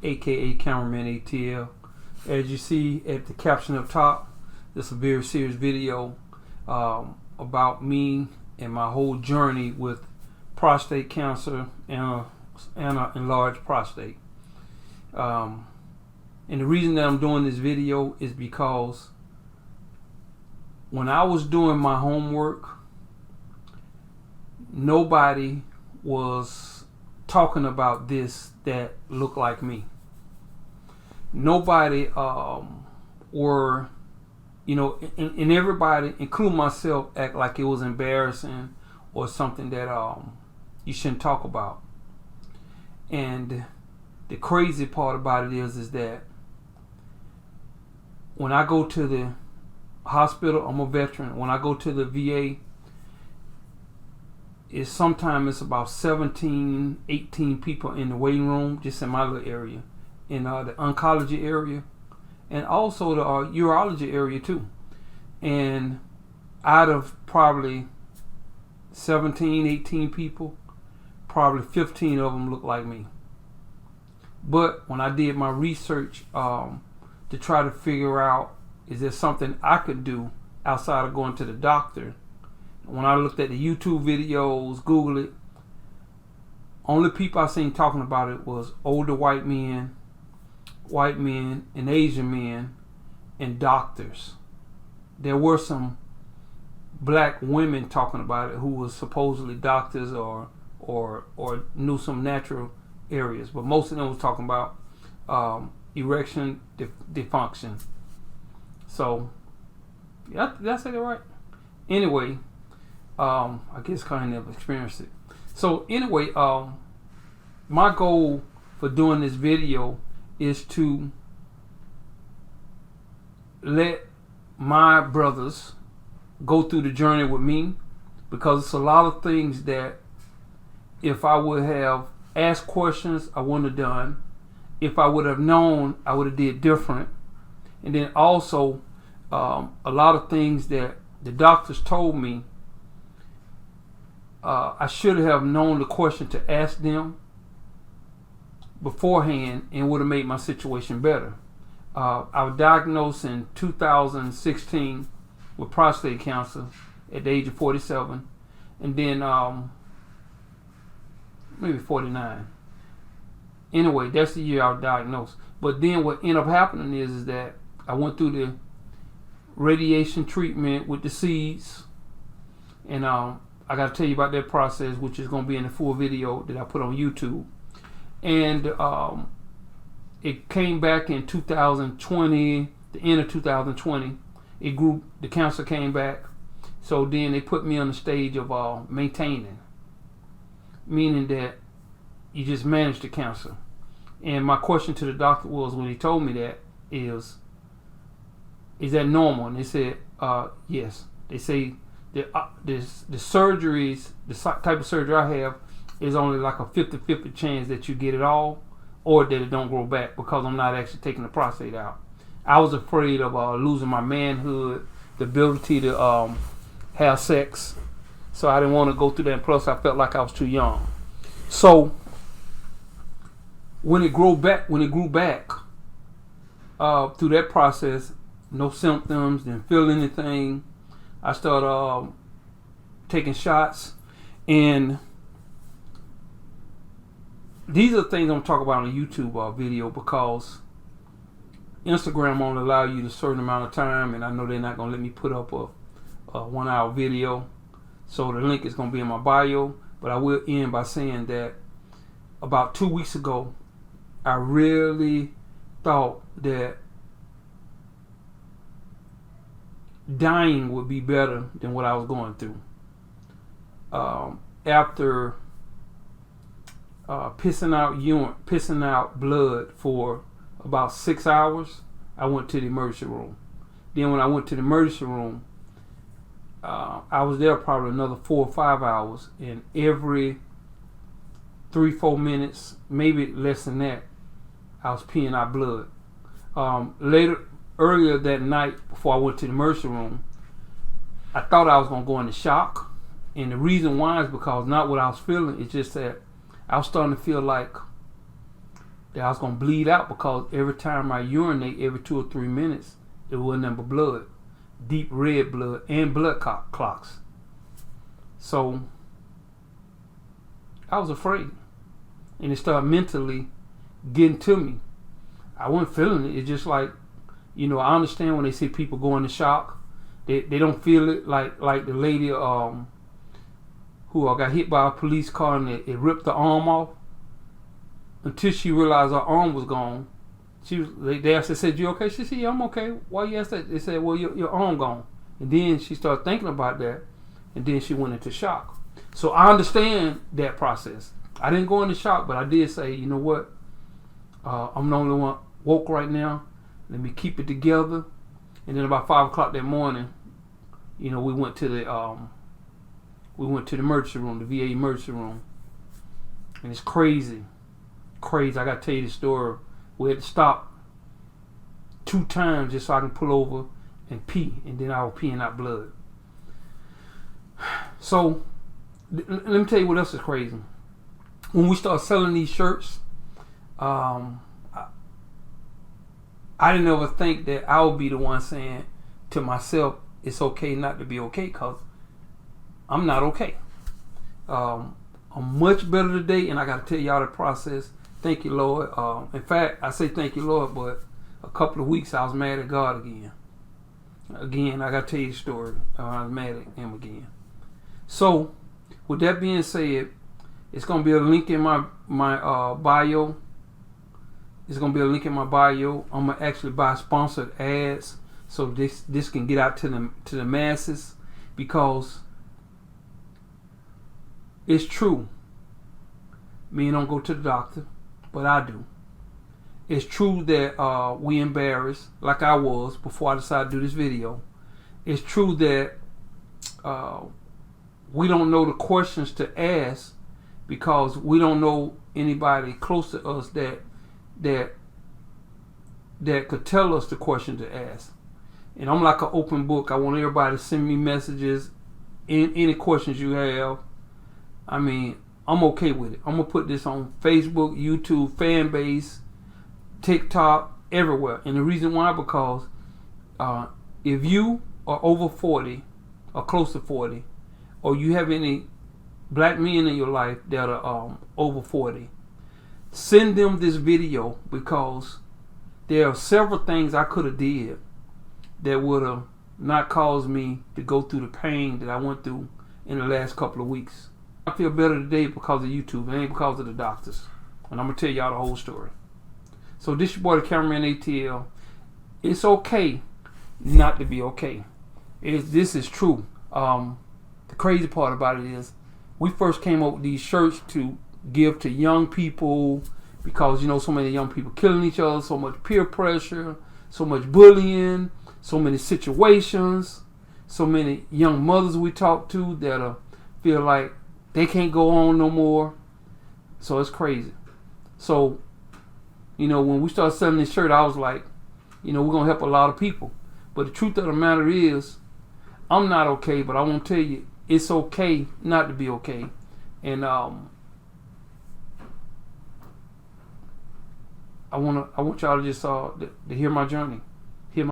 aka Cameraman ATL. As you see at the caption up top, this is a very serious video about me and my whole journey with prostate cancer and an enlarged prostate. And the reason that I'm doing this video is because when I was doing my homework, nobody was talking about this that looked like me. Nobody were, and everybody, including myself, act like it was embarrassing or something that you shouldn't talk about. And the crazy part about it is that when I go to the hospital, I'm a veteran. When I go to the VA, sometimes it's about 17, 18 people in the waiting room, just in my little area, in the oncology area, and also the urology area too. And out of probably 17, 18 people, probably 15 of them look like me. But when I did my research to try to figure out, is there something I could do outside of going to the doctor? When I looked at the YouTube videos, Google it, only people I seen talking about it was older white men and Asian men and doctors. There were some black women talking about it who was supposedly doctors or knew some natural areas, but most of them was talking about erection dysfunction. So, yeah, did I say that right? Anyway, I guess kind of experienced it. So anyway, my goal for doing this video is to let my brothers go through the journey with me, because it's a lot of things that if I would have asked questions, I wouldn't have done. If I would have known, I would have did different. And then also a lot of things that the doctors told me, I should have known the question to ask them beforehand and would have made my situation better. I was diagnosed in 2016 with prostate cancer at the age of 47, and then maybe 49. Anyway, that's the year I was diagnosed. But then what ended up happening is that I went through the radiation treatment with the seeds, and I got to tell you about that process, which is going to be in the full video that I put on YouTube. And it came back in 2020, the end of 2020. It grew, the cancer came back. So then they put me on the stage of maintaining, meaning that you just manage the cancer. And my question to the doctor was, when he told me that, is that normal? And they said, yes. They say the surgeries, the type of surgery I have, is only like a 50-50 chance that you get it all, or that it don't grow back, because I'm not actually taking the prostate out. I was afraid of losing my manhood, the ability to have sex, so I didn't want to go through that. And plus, I felt like I was too young. So when it grew back through that process, no symptoms, didn't feel anything. I started taking shots, and these are things I'm talking about on a YouTube video, because Instagram only allow you a certain amount of time, and I know they're not going to let me put up a 1 hour video. So the link is going to be in my bio, but I will end by saying that about 2 weeks ago, I really thought that dying would be better than what I was going through. After pissing out blood for about 6 hours, I went to the emergency room. Then when I went to the emergency room, I was there probably another 4 or 5 hours, and every 3-4 minutes, maybe less than that, I was peeing out blood. Earlier that night, before I went to the emergency room, I thought I was going to go into shock. And the reason why is because not what I was feeling, it's just that I was starting to feel like that I was gonna bleed out, because every time I urinate, every 2 or 3 minutes, it wasn't nothing but blood, deep red blood and blood clots. So I was afraid, and it started mentally getting to me. I wasn't feeling it. It's just like, I understand when they say people go into shock. They don't feel it like the lady who got hit by a police car and it ripped the arm off. Until she realized her arm was gone, they asked her, said, "You okay?" She said, "Yeah, I'm okay." Why you asked that? They said, "Well, your arm gone." And then she started thinking about that, and then she went into shock. So I understand that process. I didn't go into shock, but I did say, you know what? I'm the only one woke right now. Let me keep it together. And then about 5 o'clock that morning, we went to the emergency room, the VA emergency room, and it's crazy. I gotta tell you the story. We had to stop 2 times just so I can pull over and pee, and then I was peeing out blood. So let me tell you what else is crazy. When we started selling these shirts, I didn't ever think that I would be the one saying to myself, it's okay not to be okay, because I'm not okay. I'm much better today, and I got to tell y'all the process. Thank you, Lord. In fact, I say thank you, Lord, but a couple of weeks I was mad at God again. Again, I got to tell you the story. I was mad at him again. So, with that being said, it's going to be a link in my bio. It's going to be a link in my bio. I'm going to actually buy sponsored ads so this can get out to the masses, because it's true. Me don't go to the doctor, but I do. It's true that we embarrassed, like I was before I decided to do this video. It's true that we don't know the questions to ask, because we don't know anybody close to us that could tell us the question to ask. And I'm like an open book. I want everybody to send me messages, any questions you have. I mean, I'm okay with it. I'm going to put this on Facebook, YouTube, Fanbase, TikTok, everywhere. And the reason why, because if you are over 40 or close to 40, or you have any black men in your life that are over 40, send them this video, because there are several things I could have did that would have not caused me to go through the pain that I went through in the last couple of weeks. I feel better today because of YouTube. It ain't because of the doctors. And I'm going to tell y'all the whole story. So this your boy, the cameraman ATL. It's okay not to be okay. This is true. The crazy part about it is, we first came up with these shirts to give to young people, because so many young people killing each other, so much peer pressure, so much bullying, so many situations, so many young mothers we talk to that feel like they can't go on no more. So it's crazy. So, when we started selling this shirt, I was like, we're going to help a lot of people. But the truth of the matter is, I'm not okay, but I want to tell you, it's okay not to be okay. And I want y'all to just to hear my journey.